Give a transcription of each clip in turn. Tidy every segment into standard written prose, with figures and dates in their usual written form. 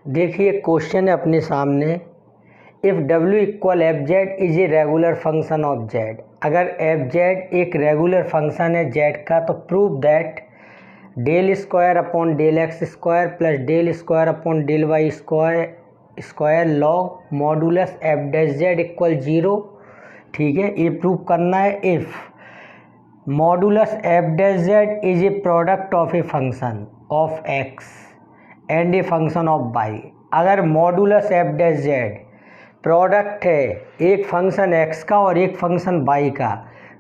देखिए क्वेश्चन है अपने सामने, if W equal F Z is a regular function of Z. अगर एफ जेड एक रेगुलर फंक्शन है जेड का तो prove that del square upon del x square plus del square upon del Y square log modulus F dash Z equal 0। ठीक है, ये prove करना है। If modulus F dash Z is a product of a function of x and a function of Y. अगर modulus F dash Z product है एक function x का और एक फंक्शन y का,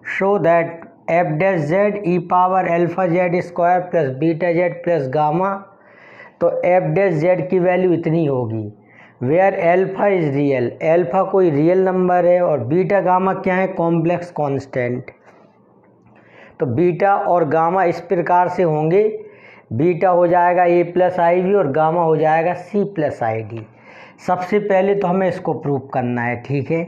show that F dash Z E power alpha Z square plus beta Z plus gamma. तो F dash Z की value इतनी होगी where alpha is real, alpha कोई रियल नंबर है और बीटा गामा क्या है, कॉम्प्लेक्स कांस्टेंट। तो बीटा और गामा इस प्रकार से होंगे, बीटा हो जाएगा a प्लस आई वी और गामा हो जाएगा c प्लस आई डी। सबसे पहले तो हमें इसको प्रूव करना है, ठीक है,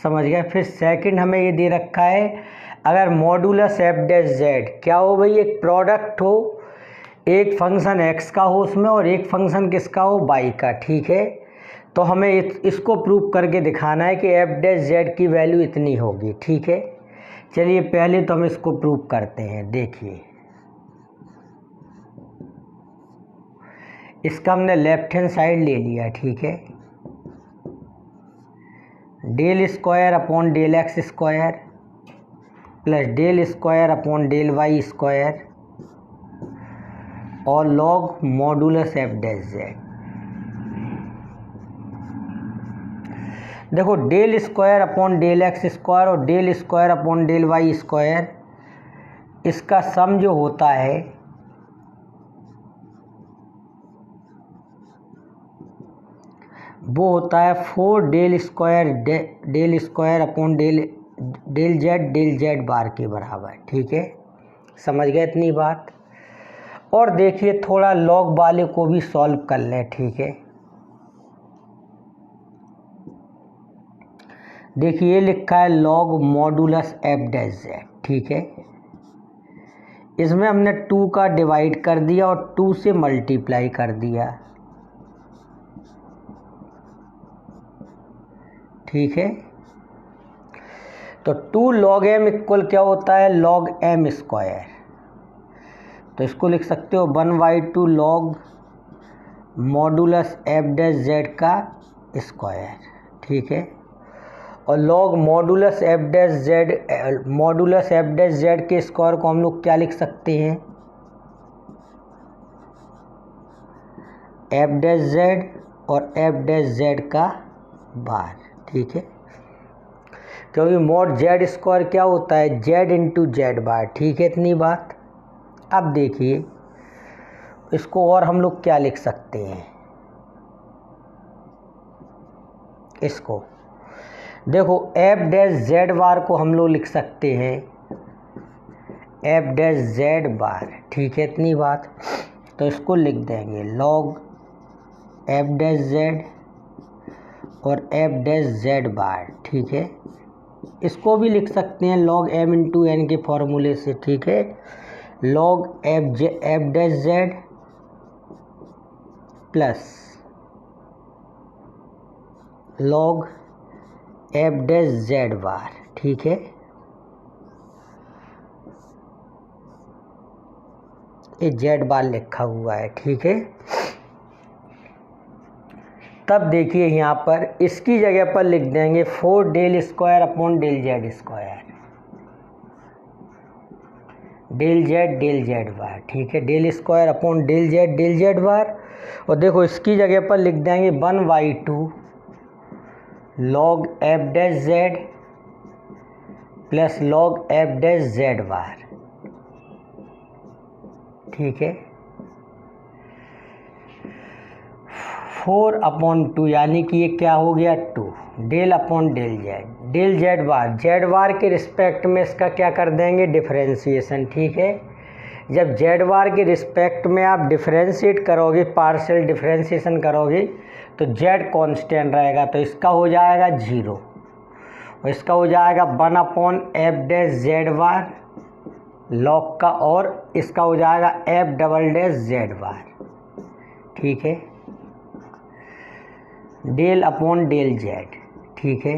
समझ गए। फिर सेकंड हमें ये दे रखा है, अगर मॉडुलस एफ डैश जेड क्या हो भाई, एक प्रोडक्ट हो एक फंक्शन x का हो उसमें और एक फंक्शन किसका हो, y का। ठीक है, तो हमें इसको प्रूव करके दिखाना है कि एफ डैश जेड की वैल्यू इतनी होगी। ठीक है, चलिए पहले तो हम इसको प्रूव करते हैं। देखिए इसका हमने लेफ्ट हैंड साइड ले लिया। ठीक है, del square upon del x square plus del square upon del Y square और log modulus F dash z. देखो del square upon del x square और del square upon del Y square, इसका sum जो होता है वो होता है 4 del square upon del z bar के बराबर। ठीक है, समझ गए इतनी बात। और देखिए थोड़ा लॉग वाले को भी सॉल्व कर लें। ठीक है, देखिए ये लिखा है log modulus F dash Z. ठीक है, इसमें हमने 2 का डिवाइड कर दिया और 2 से मल्टीप्लाई कर दिया। ठीक है, तो 2 लॉग एम इक्वल क्या होता है, लॉग एम स्क्वायर। तो इसको लिख सकते हो 1/2 log modulus F dash z का स्क्वायर। ठीक है, और log modulus F dash Z के स्क्वायर को हम लोग क्या लिख सकते हैं, एफ डैश जेड और एफ डैश जेड का बार। ठीक है, क्योंकि मॉड जेड स्क्वायर क्या होता है, जेड इंटू जेड बार। ठीक है, इतनी बात। अब देखिए इसको और हम लोग क्या लिख सकते हैं, इसको देखो एफ डैश जेड बार को हम लोग लिख सकते हैं एफ डैश जेड बार। ठीक है, इतनी बात। तो इसको लिख देंगे लॉग एफ डैश जेड और एफ डैश जेड बार। ठीक है, इसको भी लिख सकते हैं लॉग एम इंटू एन के फॉर्मूले से। ठीक है, log f dash z plus log f dash z bar. ठीक है, ये जेड बार लिखा हुआ है। ठीक है, तब देखिए यहाँ पर इसकी जगह पर लिख देंगे 4 del square upon del z square, del z bar. ठीक है, del square upon del z bar. और देखो इसकी जगह पर लिख देंगे 1/2 log f dash z plus log f dash z bar. ठीक है, 4/2 यानी कि ये क्या हो गया 2 del upon del z bar के रिस्पेक्ट में इसका क्या कर देंगे, डिफरेंशिएशन। ठीक है, जब जेड बार के रिस्पेक्ट में आप डिफरेंशिएट करोगे, पार्शियल डिफरेंशिएशन करोगे तो जेड कांस्टेंट रहेगा, तो इसका हो जाएगा 0 और इसका हो जाएगा 1/एफ डैश जेड बार लॉग का, और इसका हो जाएगा F double dash z bar. ठीक है, डेल अपॉन डेल जेड, ठीक है,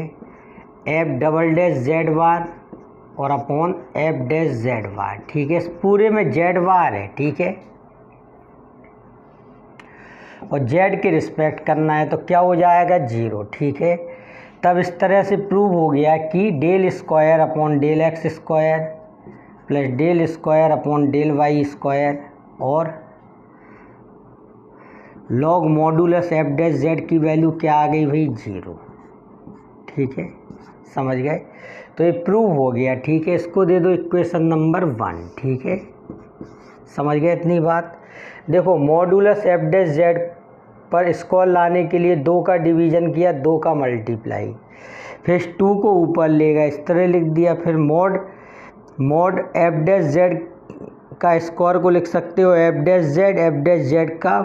F double dash z bar और upon F dash z bar, ठीक है। इस पूरे में जेड बार है, ठीक है, और जेड के रिस्पेक्ट करना है तो क्या हो जाएगा 0, ठीक है। तब इस तरह से प्रूव हो गया कि del square upon del x square plus del square upon del Y square और log modulus F dash Z की वैल्यू क्या आ गई भाई 0, ठीक है, समझ गए। तो ये प्रूव हो गया, ठीक है। इसको दे दो इक्वेशन नंबर 1, ठीक है, समझ गए इतनी बात। देखो मॉडुलस एफ डैश जेड पर स्क्वायर लाने के लिए 2 का डिवीज़न किया, 2 का मल्टीप्लाई, फिर इस 2 को ऊपर ले गए, इस तरह लिख दिया। फिर मॉड एफ डैश जेड का स्क्वायर को लिख सकते हो एफ डैश जेड का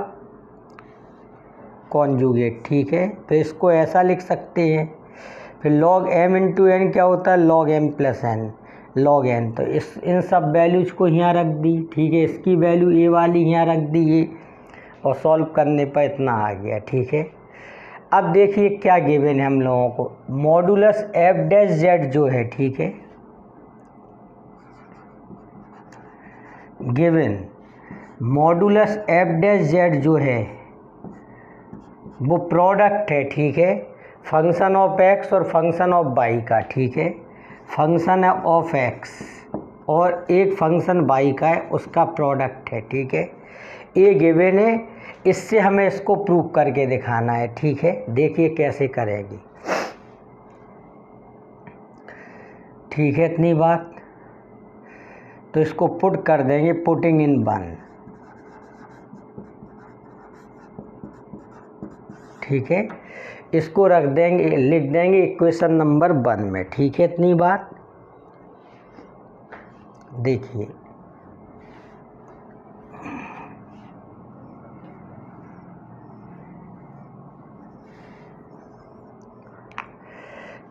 कॉन्जुगेट, ठीक है। फिर इसको ऐसा लिख सकते हैं। फिर लॉग एम इंटू एन क्या होता है, log M plus N, log N. तो इन सब वैल्यूज को यहाँ रख दी, ठीक है, इसकी वैल्यू ए वाली यहाँ रख दी ये, और सॉल्व करने पर इतना आ गया, ठीक है। अब देखिए क्या गिवन है हम लोगों को, मॉडुलस एफ डैश जेड जो है, ठीक है, given modulus F dash Z जो है वो प्रोडक्ट है, ठीक है, फंक्शन ऑफ एक्स और फंक्शन ऑफ वाई का, ठीक है, फंक्शन है ऑफ एक्स और एक फंक्शन वाई का है, उसका प्रोडक्ट है, ठीक है। ये गिवन है, इससे हमें इसको प्रूव करके दिखाना है, ठीक है। देखिए कैसे करेंगे, ठीक है, इतनी बात। तो इसको पुट कर देंगे, पुटिंग इन 1, ठीक है। इसको रख देंगे, लिख देंगे इक्वेशन नंबर 1 में, ठीक है, इतनी बात। देखिए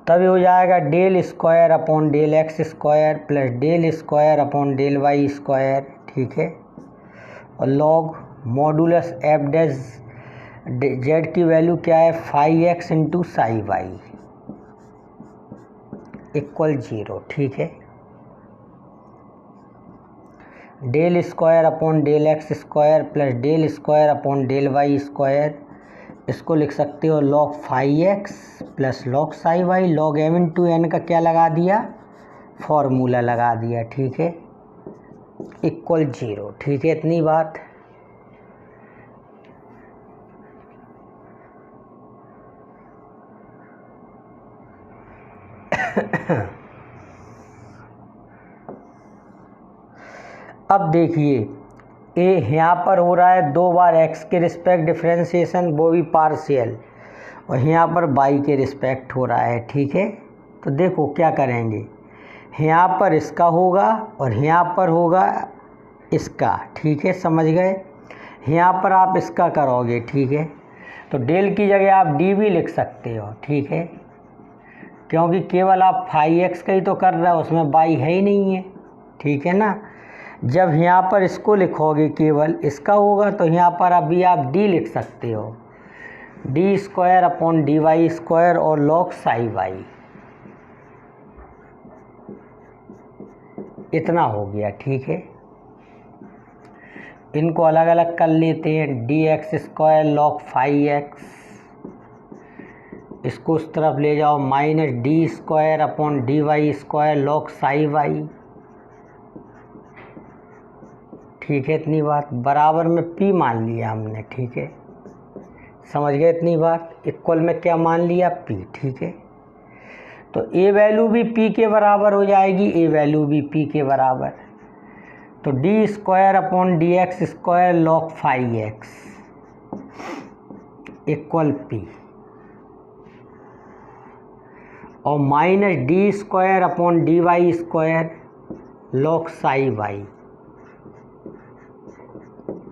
तभी हो जाएगा del square upon del x square plus del square upon del Y square, ठीक है, और log modulus F dash Z की वैल्यू क्या है 5x into psi Y equal 0, ठीक है। Del square upon del x square plus del square upon del Y square, इसको लिख सकते हो log 5x plus log psi Y, log M into N का क्या लगा दिया, फॉर्मूला लगा दिया, ठीक है, इक्वल 0, ठीक है, इतनी बात। अब देखिए ए यहाँ पर हो रहा है 2 बार x के रिस्पेक्ट डिफ्रेंशिएशन, वो भी पार्शियल, और यहाँ पर y के रिस्पेक्ट हो रहा है, ठीक है। तो देखो क्या करेंगे, यहाँ पर इसका होगा और यहाँ पर होगा इसका, ठीक है, समझ गए। यहाँ पर आप इसका करोगे, ठीक है, तो डेल की जगह आप डी भी लिख सकते हो, ठीक है, क्योंकि केवल आप 5x का ही तो कर रहे हो, उसमें y है ही नहीं है, ठीक है ना। जब यहाँ पर इसको लिखोगे केवल इसका होगा तो यहाँ पर अभी आप d लिख सकते हो, D square upon D Y square और लॉग साई वाई, इतना हो गया, ठीक है। इनको अलग अलग कर लेते हैं, D X square log 5x, इसको उस तरफ ले जाओ minus D square upon D Y square log psi Y, ठीक है, इतनी बात। बराबर में p मान लिया हमने, ठीक है, समझ गए इतनी बात। इक्वल में क्या मान लिया p, ठीक है। तो a वैल्यू भी p के बराबर हो जाएगी, a वैल्यू भी p के बराबर, तो D square upon D X square log 5x equal p और minus D square upon D Y square log psi Y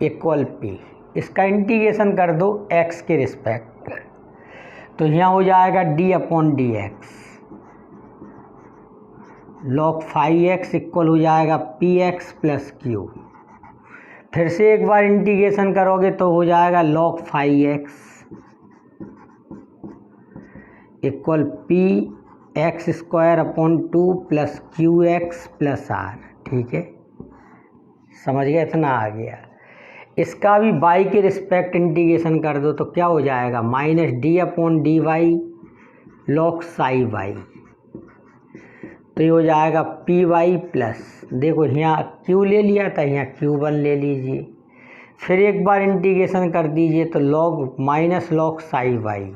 equal p। इसका इंटीग्रेशन कर दो x के रिस्पेक्ट, तो यहाँ हो जाएगा d upon D x log 5x equal हो जाएगा px प्लस q। फिर से एक बार इंटीग्रेशन करोगे तो हो जाएगा log 5x equal P x square upon 2 plus Q x plus R. ठीक है, समझ गए, इतना आ गया। इसका भी वाई के रिस्पेक्ट इंटीग्रेशन कर दो तो क्या हो जाएगा, minus D upon D Y log psi Y. तो ये हो जाएगा पी वाई प्लस, देखो यहाँ क्यू ले लिया था, यहाँ क्यू वन ले लीजिए, फिर एक बार इंटीग्रेशन कर दीजिए तो log minus log psi Y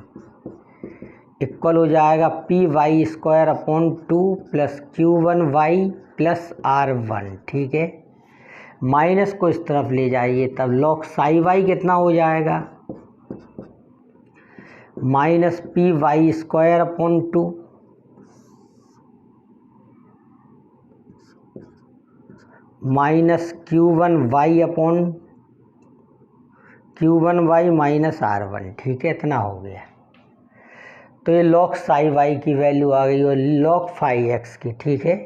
equal हो जाएगा p y square upon 2 plus q one y plus r one. ठीक है, माइनस को इस तरफ ले जाइए, तब लॉग साई वाई कितना हो जाएगा, minus p y square upon 2 minus q one y upon q one y minus r one. ठीक है, इतना हो गया। तो ये लॉग साई वाई की वैल्यू आ गई और लॉग फाई एक्स की। ठीक है,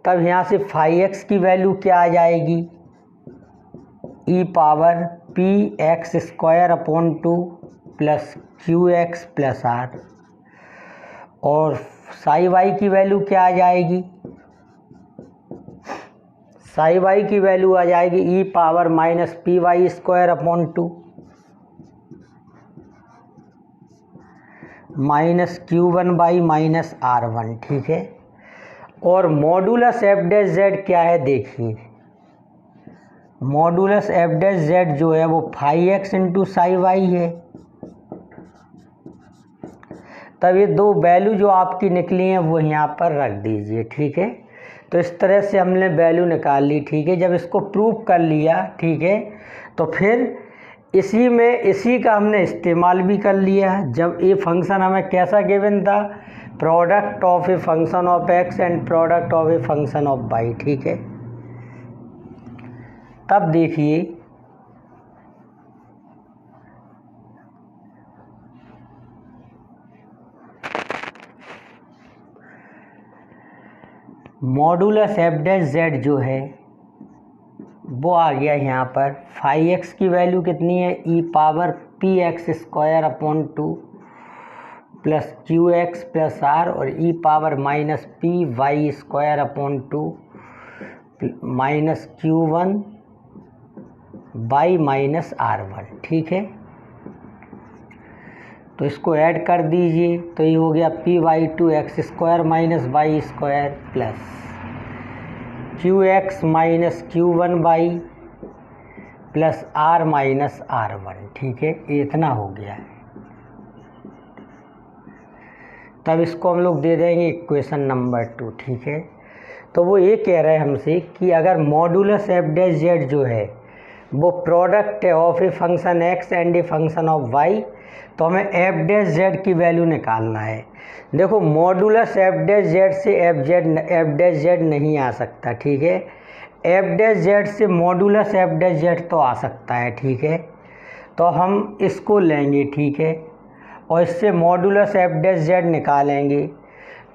तब यहाँ से फाई एक्स की वैल्यू क्या आ जाएगी, e power p x square upon 2 plus Q x plus r, और साई वाई की वैल्यू क्या आ जाएगी, साई वाई की वैल्यू आ जाएगी e power minus p y square upon 2 minus q one by minus r one. ठीक है, और मॉडुलस एफ डैश जेड क्या है, देखिए मॉडुलस एफ डैश जेड जो है वो phi x into psi y है। तब ये दो वैल्यू जो आपकी निकली हैं वो यहाँ पर रख दीजिए। ठीक है, तो इस तरह से हमने वैल्यू निकाल ली। ठीक है, जब इसको प्रूव कर लिया, ठीक है, तो फिर इसी का हमने इस्तेमाल भी कर लिया। जब ये फंक्शन हमें कैसा गिवन था, product of a function of x and product of a function of y. ठीक है, तब देखिए मॉडुलस एफ डैश जेड जो है वो आ गया यहाँ पर। फाई एक्स की वैल्यू कितनी है, e power p x square upon 2 plus Q x plus r, और e power minus p y square upon 2 minus q one by minus r one. ठीक है, तो इसको ऐड कर दीजिए तो ये हो गया p y 2 x square minus y square plus Q x minus q one by plus r minus r one. ठीक है, ये इतना हो गया है। तब इसको हम लोग दे देंगे इक्वेशन नंबर 2। ठीक है, तो वो ये कह रहे हैं हमसे कि अगर मॉडुलस एफ डैश जेड जो है वो प्रोडक्ट है of a function x and a function of y, तो हमें एफ डैश जेड की वैल्यू निकालना है। देखो मॉडुलस एफ डैश जेड से एफ डैश जेड नहीं आ सकता। ठीक है, एफ डैश जेड से मॉडुलस एफ डैश जेड तो आ सकता है। ठीक है, तो हम इसको लेंगे। ठीक है, और इससे मॉडुलस एफ डैश जेड निकालेंगे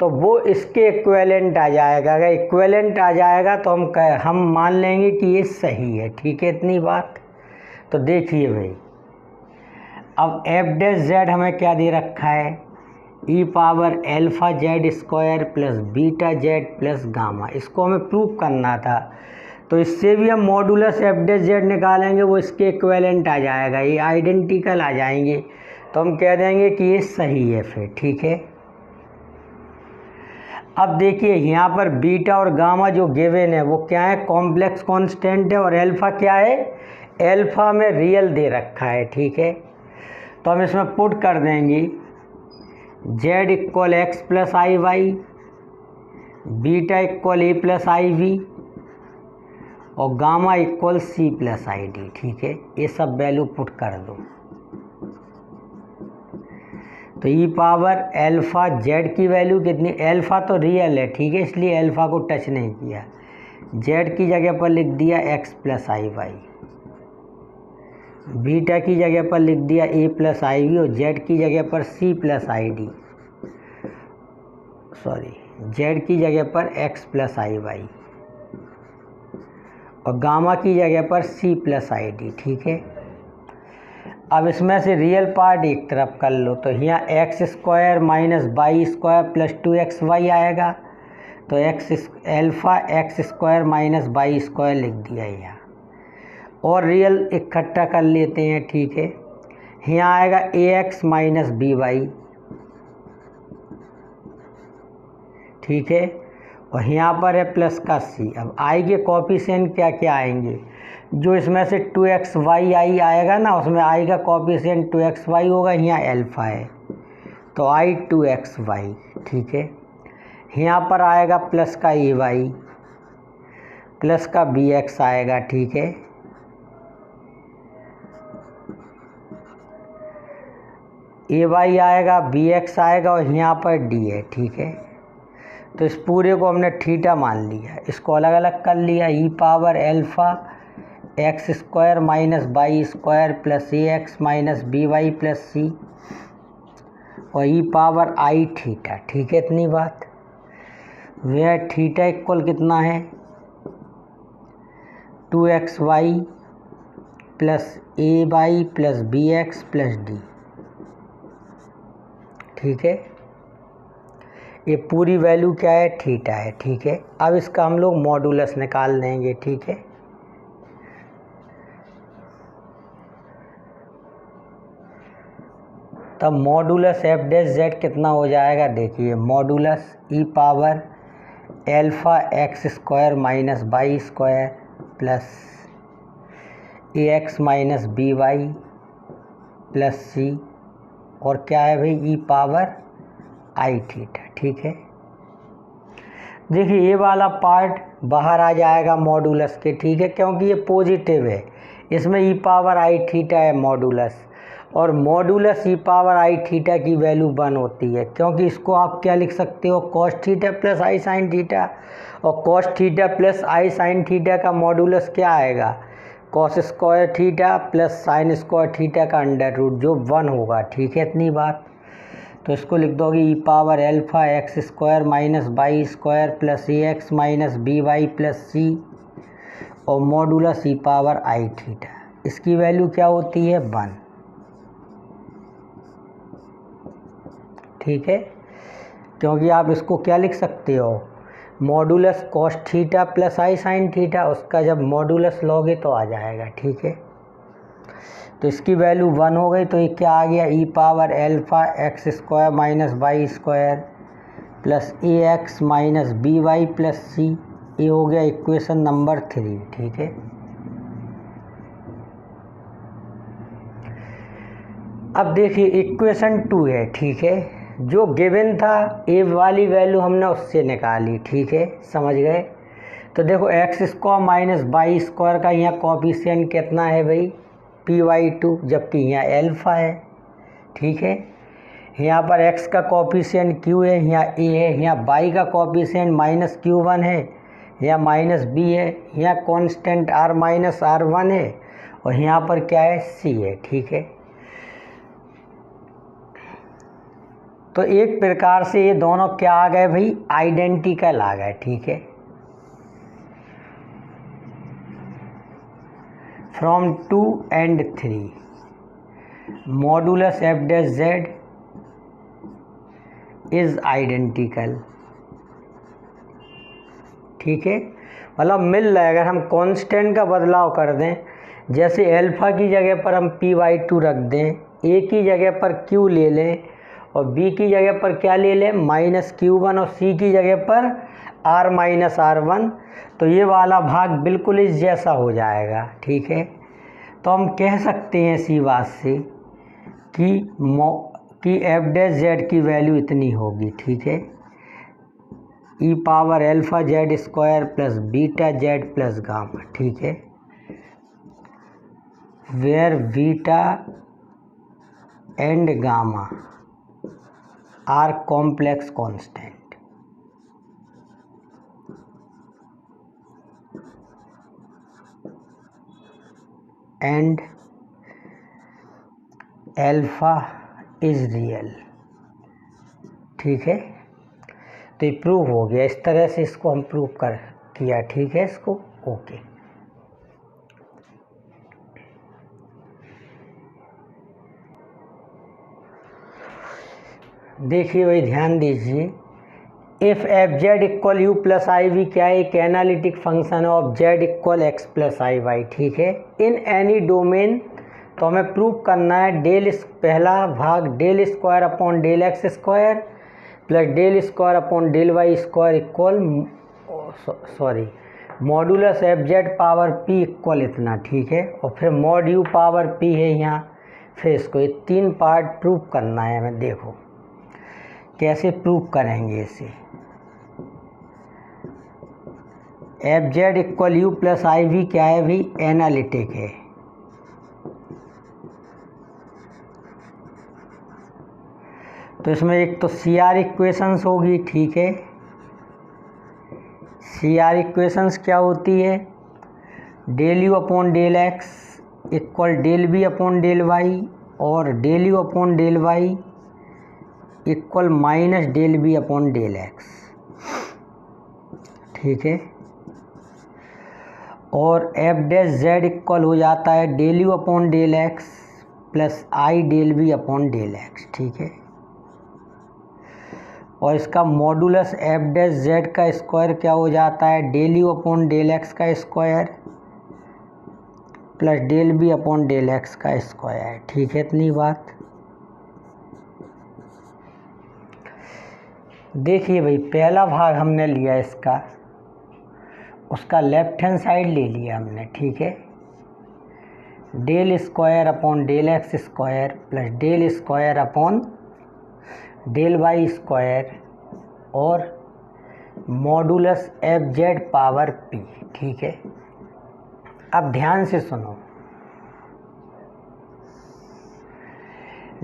तो वो इसके इक्विवेलेंट आ जाएगा। अगर इक्विवेलेंट आ जाएगा तो हम मान लेंगे कि ये सही है। ठीक है, इतनी बात। तो देखिए भाई, अब एफ डैश जेड हमें क्या दे रखा है, e power alpha z square plus beta Z plus gamma. इसको हमें प्रूव करना था, तो इससे भी हम मॉडुलस एफ डैश जेड निकालेंगे, वो इसके इक्विवेलेंट आ जाएगा, ये आइडेंटिकल आ जाएंगे, तो हम कह देंगे कि ये सही है फिर। ठीक है, अब देखिए यहाँ पर बीटा और गामा जो गिवन है वो क्या है, कॉम्प्लेक्स कांस्टेंट है, और अल्फ़ा क्या है, अल्फ़ा में रियल दे रखा है। ठीक है, तो हम इसमें पुट कर देंगे z equal x plus i y, beta equal a plus i v, और gamma equal c plus i d. ठीक है, ये सब वैल्यू पुट कर दो तो ई पावर एल्फ़ा जेड की वैल्यू कितनी, एल्फ़ा तो रियल है। ठीक है, इसलिए एल्फ़ा को टच नहीं किया, जेड की जगह पर लिख दिया x plus i y, beta की जगह पर लिख दिया ए प्लस आई वी, और जेड की जगह पर c plus i d, sorry z की जगह पर एक्स प्लस आई वाई, और गामा की जगह पर सी प्लस आई डी। ठीक है, अब इसमें से रियल पार्ट एक तरफ कर लो, तो यहाँ x square minus y square plus 2xy आएगा, तो alpha x square minus y square लिख दिया यहाँ, और रियल इकट्ठा कर लेते हैं, ठीक है। यहाँ आएगा ax माइनस बी वाई, ठीक है, और यहाँ पर है प्लस का c। अब i के कॉफिशिएंट क्या क्या आएंगे, जो इसमें से 2xy आई आएगा ना, उसमें i का कॉफिशिएंट 2xy होगा, यहाँ अल्फ़ा है तो i 2xy, ठीक है। यहाँ पर आएगा प्लस का ay प्लस का bx आएगा, ठीक है। ay आएगा, bx आएगा, और यहाँ पर d है, ठीक है। तो इस पूरे को हमने थीटा मान लिया, इसको अलग अलग कर लिया, e power alpha x square minus y square plus ax minus b y plus c, और ई पावर आई थीटा, ठीक है। इतनी बात, वह थीटा इक्वल कितना है 2xy plus ay plus bx plus d, ठीक है। ये पूरी वैल्यू क्या है, थीटा है, ठीक है। अब इसका हम लोग मॉडुलस निकाल लेंगे, ठीक है। तब मॉडुलस एफ डैश जेड कितना हो जाएगा, देखिए modulus e power alpha x square minus y square plus a x minus b y plus c, और क्या है भाई ई पावर आई थीटा, ठीक है। देखिए ये वाला पार्ट बाहर आ जाएगा मॉडुलस के, ठीक है, क्योंकि ये पॉजिटिव है, इसमें ई पावर आई थीटा है मॉडुलस, और modulus e power i theta की वैल्यू 1 होती है, क्योंकि इसको आप क्या लिख सकते हो कॉस थीटा प्लस आई साइन थीटा, और कॉस थीटा प्लस आई साइन थीटा का मॉडुलस क्या आएगा cos square theta plus sine square theta का अंडर रूट, जो 1 होगा, ठीक है। इतनी बात, तो इसको लिख दोगे e power alpha x square minus y square plus a x minus b y plus c, और modulus e power i theta, इसकी वैल्यू क्या होती है 1, ठीक है। क्योंकि आप इसको क्या लिख सकते हो मॉडुलस कॉस थीटा प्लस आई साइन थीटा, उसका जब मॉडुलस लोगे तो आ जाएगा, ठीक है। तो इसकी वैल्यू 1 हो गई, तो ये क्या आ गया e power alpha x square minus y square plus a x minus b y plus c, ये हो गया इक्वेशन नंबर 3, ठीक है। अब देखिए इक्वेशन 2 है, ठीक है, जो गिवन था ए वाली वैल्यू हमने उससे निकाली, ठीक है, समझ गए। तो देखो x square minus y square का यहाँ कॉफिशिएंट कितना है भाई py2, जबकि यहाँ अल्फ़ा है, ठीक है। यहाँ पर x का कॉफिशिएंट q है, यहाँ a है, यहाँ y का कॉफिशिएंट माइनस q1 है, यहाँ माइनस b है, यहाँ कांस्टेंट r माइनस r1 है, और यहाँ पर क्या है c है, ठीक है। तो एक प्रकार से ये दोनों क्या आ गए भाई आइडेंटिकल आ गए, ठीक है। From 2 and 3 modulus F dash Z is identical, ठीक है। मतलब मिल रहा है, अगर हम कांस्टेंट का बदलाव कर दें, जैसे अल्फ़ा की जगह पर हम py2 रख दें, a की जगह पर q ले लें, और b की जगह पर क्या ले लें माइनस q1, और c की जगह पर r माइनस r1, तो ये वाला भाग बिल्कुल इस जैसा हो जाएगा, ठीक है। तो हम कह सकते हैं इसी बात से कि एफ डैश जेड की वैल्यू इतनी होगी, ठीक है, e power alpha z square plus beta Z plus gamma, ठीक है, where beta and gamma are complex constant, and alpha is real, ठीक है। तो ये प्रूव हो गया, इस तरह से इसको हम प्रूव किया, ठीक है, इसको ओके। देखिए भाई ध्यान दीजिए, if f z equal u plus i v क्या है, एक analytic function of z equal x plus i y, ठीक है, इन एनी डोमेन। तो हमें प्रूव करना है पहला भाग del square upon del x square plus del square upon del Y square equal modulus f z power p equal इतना, ठीक है, और फिर मॉड यू पावर पी है यहाँ। फिर इसको ये 3 पार्ट प्रूव करना है हमें। देखो कैसे प्रूव करेंगे इसे। F z equal u plus i v क्या है भी, एनालिटिक है। तो इसमें एक तो सी आर इक्वेशंस होगी, ठीक है। सी आर इक्वेशंस क्या होती है, del u upon del x equal del b upon del y और del u upon del y equal minus del b upon del x, ठीक है। और एफ डैश जेड इक्वल हो जाता है del u upon del x plus i del b upon del x, ठीक है। और इसका मॉडुलस एफ डैश जेड का स्क्वायर क्या हो जाता है, del u upon del x का square plus del b upon del x का स्क्वायर, ठीक है। इतनी बात। देखिए भाई पहला भाग हमने लिया इसका, उसका लेफ्ट हैंड साइड ले लिया हमने, ठीक है। Del square upon del x square plus del square upon del Y square और modulus f z power p, ठीक है। अब ध्यान से सुनो,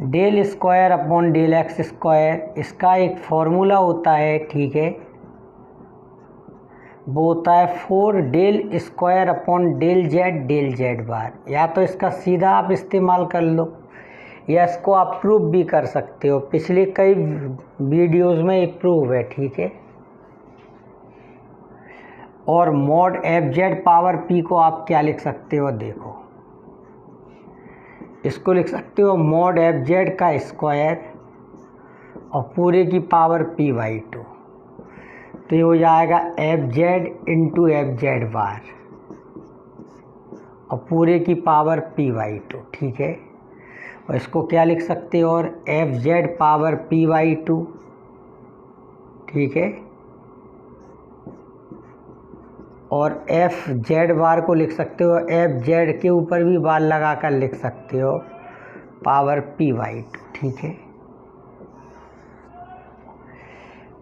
del square upon del x square इसका एक फॉर्मूला होता है, ठीक है। वो होता है 4 del square upon del z bar. या तो इसका सीधा आप इस्तेमाल कर लो या इसको आप प्रूव भी कर सकते हो, पिछले कई वीडियोस में ये प्रूव है, ठीक है। और mod F z power P को आप क्या लिख सकते हो, देखो इसको लिख सकते हो मॉड एफ जेड का स्क्वायर और पूरे की पावर पी बाई 2। तो ये हो जाएगा f z into f z bar और पूरे की पावर पी बाई 2, ठीक है। और इसको क्या लिख सकते हो, और f z power p by 2, ठीक है। और एफ जेड बार को लिख सकते हो, एफ जेड के ऊपर भी बार लगा कर लिख सकते हो पावर पी बाई 2, ठीक है।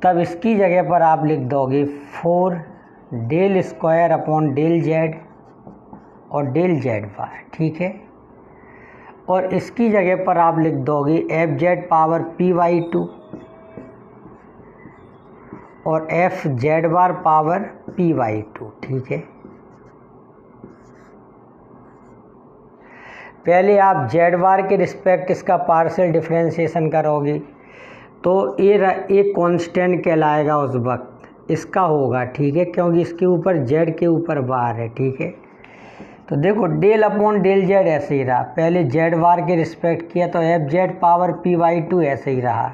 तब इसकी जगह पर आप लिख दोगे 4 del square upon del z और डेल जेड बार, ठीक है। और इसकी जगह पर आप लिख दोगे f z power p by 2 और f z bar power p by 2, ठीक है। पहले आप जेड बार के रिस्पेक्ट इसका पार्शियल डिफरेंशिएशन करोगे तो ये एक कांस्टेंट कहलाएगा उस वक्त, इसका होगा, ठीक है, क्योंकि इसके ऊपर जेड के ऊपर बार है, ठीक है। तो देखो डेल अपॉन डेल जेड ऐसे ही रहा, पहले जेड बार के रिस्पेक्ट किया तो F z power p by 2 ऐसे ही रहा।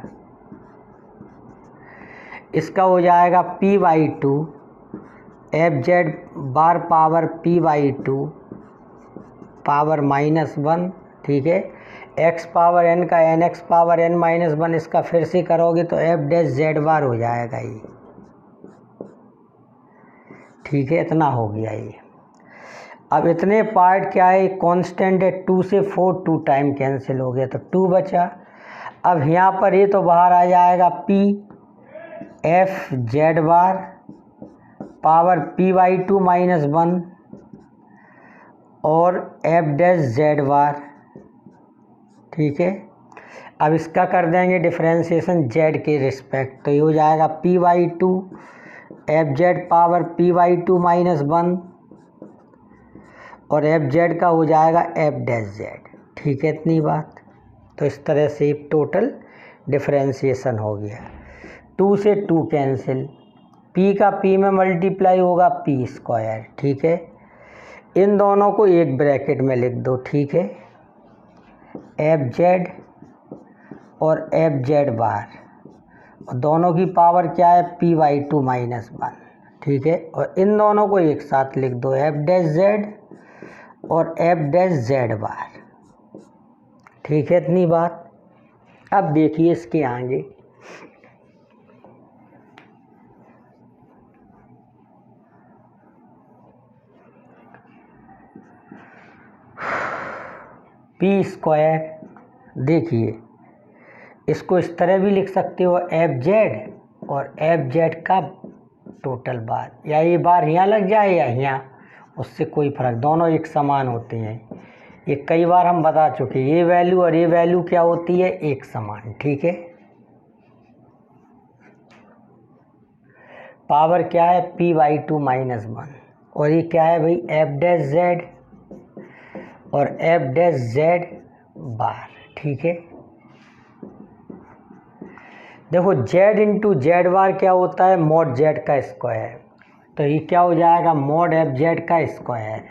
इसका हो जाएगा P by 2 F z bar power p by 2 power -1, ठीक है। एक्स पावर एन का एन एक्स पावर एन -1, इसका फिर से करोगे तो एफ डैश जेड बार हो जाएगा ये, ठीक है। इतना हो गया ये। अब इतने पार्ट क्या है, कांस्टेंट है, 2 से 4 2 टाइम कैंसिल हो गया तो 2 बचा। अब यहाँ पर ये तो बाहर आ जाएगा P F z bar power p by 2 -1 और एफ डैश जेड बार, ठीक है। अब इसका कर देंगे डिफरेंशिएशन जेड के रिस्पेक्ट, तो ये हो जाएगा P by 2 F z power p by 2 -1 और एफ जेड का हो जाएगा एफ डैश जेड, ठीक है। इतनी बात। तो इस तरह से टोटल डिफरेंशिएशन हो गया। 2 से 2 कैंसिल, पी का पी में मल्टीप्लाई होगा पी स्क्वायर, ठीक है। इन दोनों को एक ब्रैकेट में लिख दो, ठीक है। एफ जेड और एफ जेड बार और दोनों की पावर क्या है, p/2 - 1, ठीक है। और इन दोनों को एक साथ लिख दो, f' और f', ठीक है। इतनी बात। अब देखिए इसके आगे, p², देखिए इसको इस तरह भी लिख सकते हो, f(z) और f(z) का टोटल बार, या ये बार यहाँ लग जाए या यहाँ, उससे कोई फर्क, दोनों एक समान होते हैं। ये कई बार हम बता चुके, ये वैल्यू और ये वैल्यू क्या होती है, एक समान, ठीक है। पावर क्या है, p/2 - 1, और ये क्या है भाई, f' और f' बार, ठीक है। देखो z इंटू जेड बार क्या होता है, मॉड z का स्क्वायर, तो ये क्या हो जाएगा, मॉड f(z) का स्क्वायर,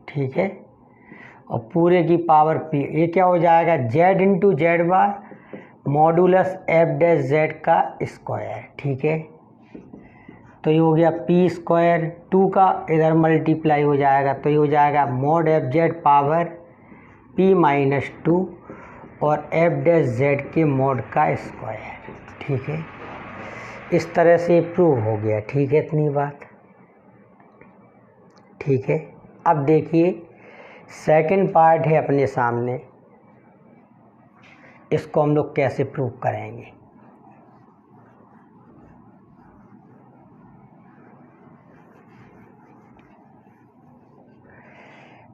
ठीक है। और पूरे की पावर p, ये क्या हो जाएगा, z इंटू जेड बार मॉडुलस f' का स्क्वायर, ठीक है। तो ये हो गया p², 2 का इधर मल्टीप्लाई हो जाएगा, तो ये हो जाएगा मॉड f(z) पावर p-2 और f' के मॉड का स्क्वायर, ठीक है। इस तरह से प्रूव हो गया, ठीक है। इतनी बात, ठीक है। अब देखिए सेकंड पार्ट है अपने सामने, इसको हम लोग कैसे प्रूव करेंगे।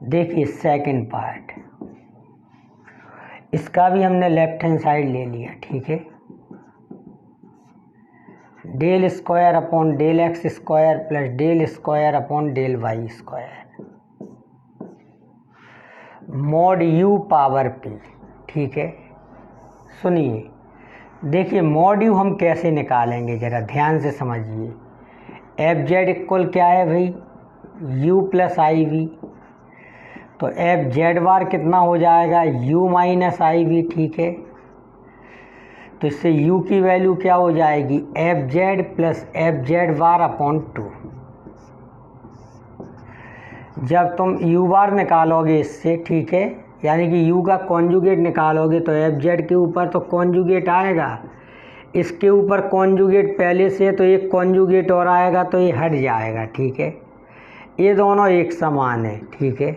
देखिए सेकंड पार्ट, इसका भी हमने लेफ्ट हैंड साइड ले लिया, ठीक है। del² plus del² mod u power p, ठीक है। सुनिए, देखिए मॉड u हम कैसे निकालेंगे, ज़रा ध्यान से समझिए। f(z) इक्वल क्या है भाई, u प्लस iv, तो f(z) बार कितना हो जाएगा, u माइनस iv, ठीक है। तो इससे u की वैल्यू क्या हो जाएगी, f(z) plus f(z) bar upon 2। जब तुम u बार निकालोगे इससे, ठीक है, यानी कि u का कॉन्जुगेट निकालोगे, तो f(z) के ऊपर तो कॉन्जुगेट आएगा, इसके ऊपर कॉन्जुगेट पहले से, तो एक कॉन्जुगेट और आएगा, तो ये हट जाएगा, ठीक है। ये दोनों एक समान है, ठीक है।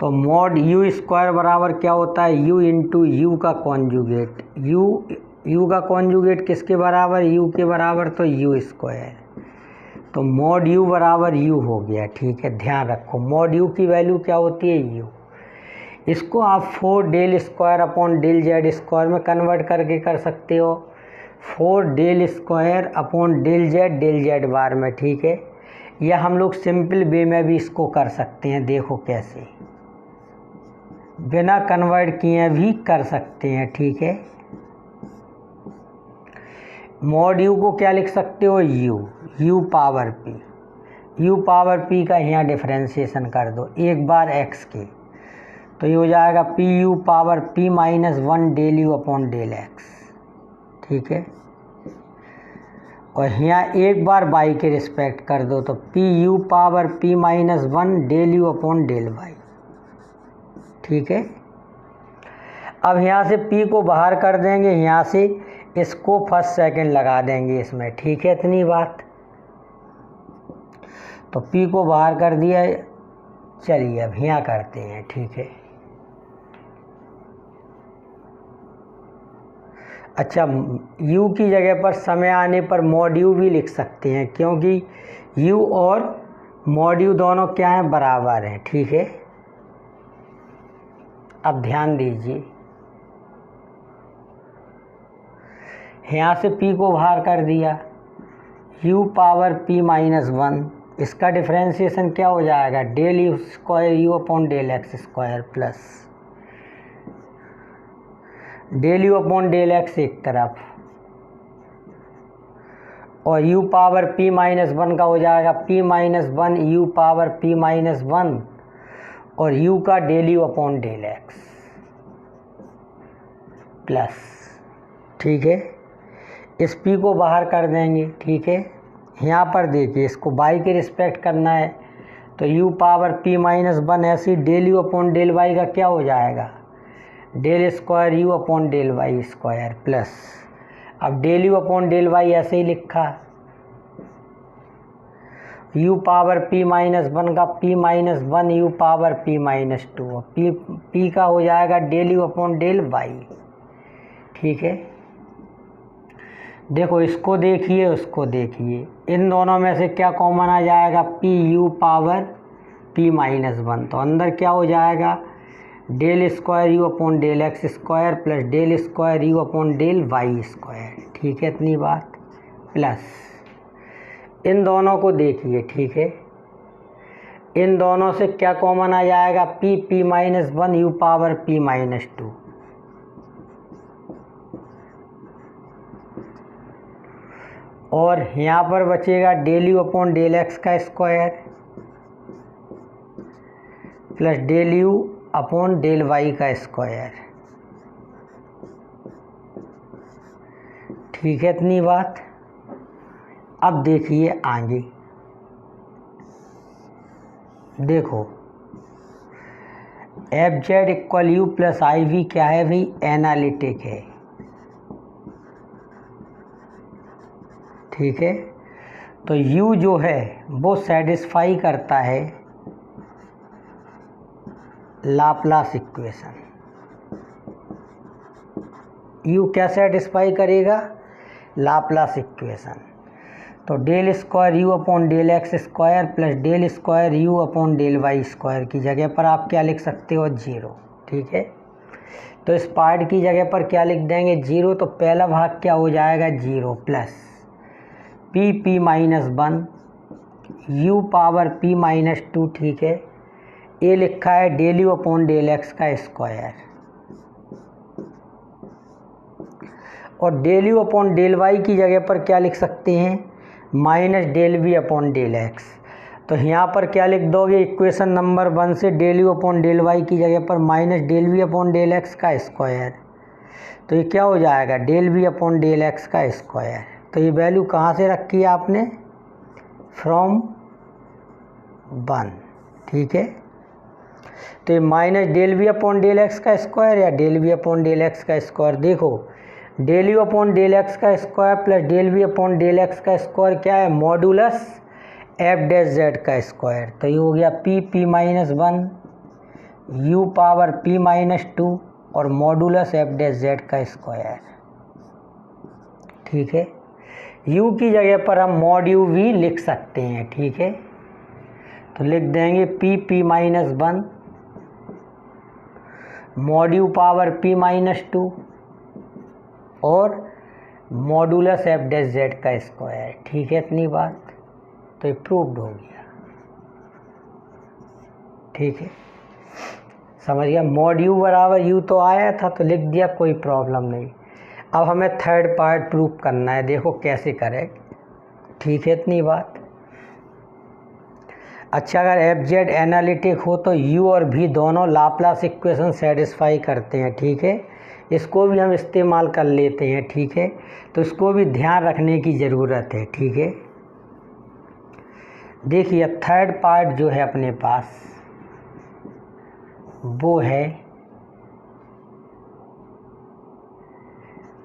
तो मॉड u² बराबर क्या होता है, u इंटू यू का कॉन्जुगेट, u का कॉन्जुगेट किसके बराबर, u के बराबर, तो u²। तो मॉड u बराबर u हो गया, ठीक है। ध्यान रखो मॉड u की वैल्यू क्या होती है, u। इसको आप 4 del² अपॉन del(z)² में कन्वर्ट करके कर सकते हो, 4 del² अपॉन del(z) बार में, ठीक है। या हम लोग सिंपल वे में भी इसको कर सकते हैं, देखो कैसे, बिना कन्वर्ट किए भी कर सकते हैं, ठीक है। मॉड u को क्या लिख सकते हो, u power p, u power p का यहाँ डिफरेंशिएशन कर दो एक बार x के, तो ये हो जाएगा pu power p-1 del u upon del x, ठीक है। और यहाँ एक बार y के रिस्पेक्ट कर दो, तो pu power p-1 del u upon del y, ठीक है। अब यहाँ से p को बाहर कर देंगे, यहाँ से इसको फर्स्ट सेकंड लगा देंगे इसमें, ठीक है। इतनी बात। तो p को बाहर कर दिया, चलिए अब यहाँ करते हैं, ठीक है। अच्छा, u की जगह पर समय आने पर मॉड u भी लिख सकते हैं, क्योंकि u और मॉड u दोनों क्या हैं, बराबर हैं, ठीक है। अब ध्यान दीजिए, यहाँ से p को बाहर कर दिया, u पावर p-1, इसका डिफरेंशिएशन क्या हो जाएगा, del u² upon del x² plus del u upon del x एक तरफ, और u पावर p-1 का हो जाएगा p-1 u पावर p-1 और u का del u upon del x plus, ठीक है, इस p को बाहर कर देंगे, ठीक है। यहाँ पर देखिए इसको y के रिस्पेक्ट करना है तो u पावर p माइनस 1 ऐसी del u upon del y का क्या हो जाएगा, del square u upon del Y square plus, अब del u upon del y ऐसे ही लिखा, u पावर p माइनस 1 का p minus 1 u power p minus 2, p का हो जाएगा del u upon del y, ठीक है। देखो इसको देखिए उसको देखिए, इन दोनों में से क्या कॉमन आ जाएगा, p u power p minus 1, तो अंदर क्या हो जाएगा, del square u upon del x square plus del square u upon del Y square, ठीक है, इतनी बात, प्लस इन दोनों को देखिए, ठीक है, इन दोनों से क्या कॉमन आ जाएगा, p minus 1 u power p minus 2, और यहाँ पर बचेगा del u upon del x का square plus del u upon del y का स्क्वायर, ठीक है, इतनी बात। अब देखिए आगे, देखो f z equal u plus i v क्या है भाई, एनालिटिक है, ठीक है। तो u जो है वो सेटिस्फाई करता है लाप्लास इक्वेशन, u क्या सेटिस्फाई करेगा, लाप्लास इक्वेशन। तो del square u upon del x square plus del square u upon del Y square की जगह पर आप क्या लिख सकते हो, 0, ठीक है। तो इस पार्ट की जगह पर क्या लिख देंगे, 0, तो पहला भाग क्या हो जाएगा, 0 plus p minus 1 u power p minus 2, ठीक है। ये लिखा है del u upon del x का स्क्वायर, और del u upon del y की जगह पर क्या लिख सकते हैं, minus del v upon del x. तो यहाँ पर क्या लिख दोगे, इक्वेशन नंबर 1 से del u upon del y की जगह पर minus del v upon del x का स्क्वायर, तो ये क्या हो जाएगा, del v upon del x का स्क्वायर। तो ये वैल्यू कहाँ से रखी है आपने, फ्रॉम 1, ठीक है। तो ये minus del v upon del x का स्क्वायर या del v upon del x का स्क्वायर, देखो del u upon del x का square plus del v upon del x का स्क्वायर क्या है, मॉडुलस एफ डैश जेड का स्क्वायर। तो ये हो गया p minus 1 u power p minus 2 और मॉडुलस एफ डैश जेड का स्क्वायर, ठीक है। u की जगह पर हम मॉड u भी लिख सकते हैं, ठीक है। तो लिख देंगे p minus 1 mod u power p minus 2 और मॉडुलस एफ डैश जेड का स्क्वायर, ठीक है, इतनी बात। तो ये प्रूव्ड हो गया, ठीक है, समझ गया। मॉड u बराबर u तो आया था तो लिख दिया, कोई प्रॉब्लम नहीं। अब हमें थर्ड पार्ट प्रूव करना है, देखो कैसे करें, ठीक है, इतनी बात। अच्छा, अगर एफ जेड एनालिटिक हो तो u और v दोनों लाप्लास इक्वेशन सेटिस्फाई करते हैं, ठीक है। इसको भी हम इस्तेमाल कर लेते हैं, ठीक है। तो इसको भी ध्यान रखने की ज़रूरत है, ठीक है। देखिए थर्ड पार्ट जो है अपने पास वो है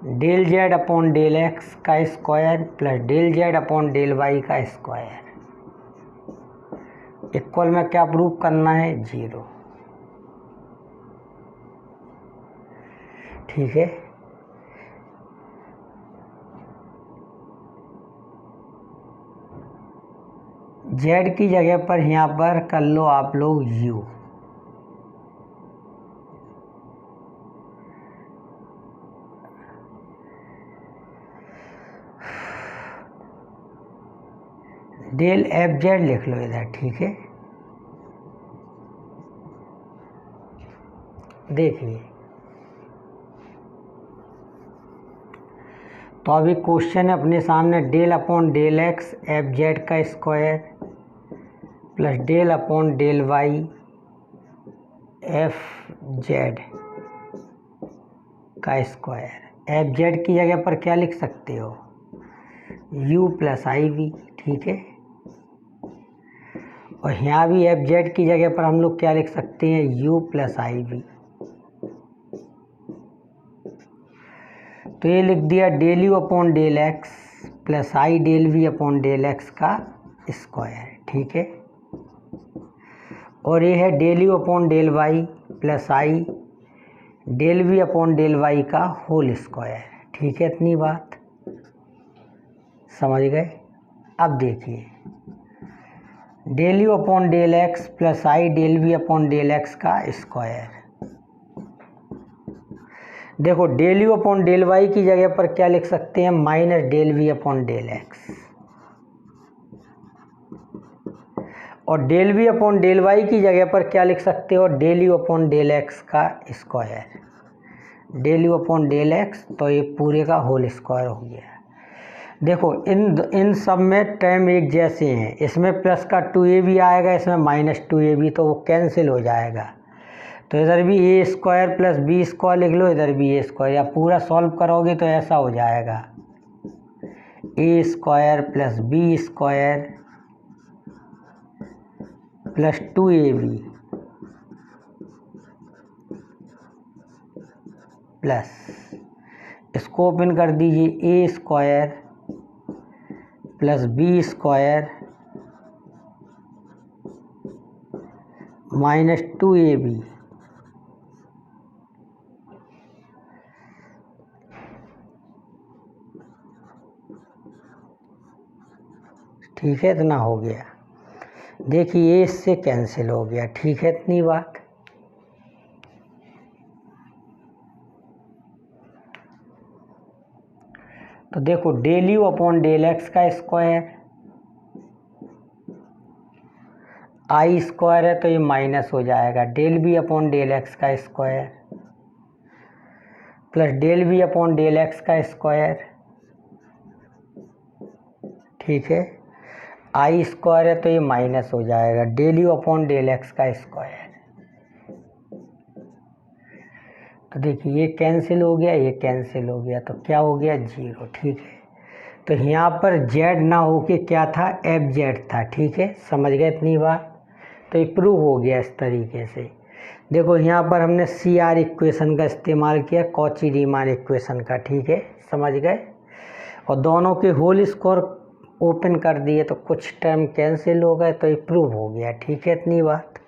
del z upon del x का square plus del z upon del y का स्क्वायर इक्वल में क्या प्रूव करना है, 0, ठीक है। जेड की जगह पर यहाँ पर कर लो आप लोग u, डेल एफ जेड लिख लो इधर, ठीक है। देखिए तो अभी क्वेश्चन है अपने सामने, del upon del x f z का square plus del upon del y f z का स्क्वायर। एफ जेड की जगह पर क्या लिख सकते हो, यू प्लस आई वी, ठीक है। और यहाँ भी एफ जेड की जगह पर हम लोग क्या लिख सकते हैं, यू प्लस आई वी। तो ये लिख दिया del u upon del x plus i del v upon del x का स्क्वायर, ठीक है। और ये है del u upon del y plus i del v upon del y का होल स्क्वायर, ठीक है। इतनी बात समझ गए। अब देखिए del u upon del x plus i del v upon del x का स्क्वायर। देखो del u upon del y की जगह पर क्या लिख सकते हैं, minus del v upon del x. और del v upon del y की जगह पर क्या लिख सकते हो, del u upon del x का square. Del u upon del x, तो ये पूरे का होल स्क्वायर हो गया। देखो इन सब में टर्म एक जैसे हैं, इसमें प्लस का 2a भी आएगा, इसमें माइनस 2a भी, तो वो कैंसिल हो जाएगा। तो इधर भी ए स्क्वायर प्लस बी स्क्वायर लिख लो, इधर भी ए स्क्वायर, या पूरा सॉल्व करोगे तो ऐसा हो जाएगा a square plus b square plus 2ab plus, इसको ओपन कर दीजिए, a square plus b square minus 2ab, ठीक है। इतना हो गया। देखिए ये इससे कैंसिल हो गया, ठीक है। इतनी बात। तो देखो del u upon del x का स्क्वायर, आई स्क्वायर है तो ये माइनस हो जाएगा, del b upon del x का square plus del b upon del x का स्क्वायर, ठीक है। आई स्क्वायर है तो ये माइनस हो जाएगा, del u upon del x का स्क्वायर। तो देखिए ये कैंसिल हो गया, ये कैंसिल हो गया, तो क्या हो गया, 0, ठीक है। तो यहाँ पर जेड ना हो के क्या था, एफ जेड था, ठीक है। समझ गए इतनी बात। तो ये प्रूव हो गया इस तरीके से। देखो यहाँ पर हमने सी आर इक्वेशन का इस्तेमाल किया, कॉची रीमान इक्वेशन का, ठीक है। समझ गए। और दोनों के होल स्क्वायर ओपन कर दिए तो कुछ टर्म कैंसिल हो गए, तो ये प्रूव हो गया, ठीक है। इतनी बात।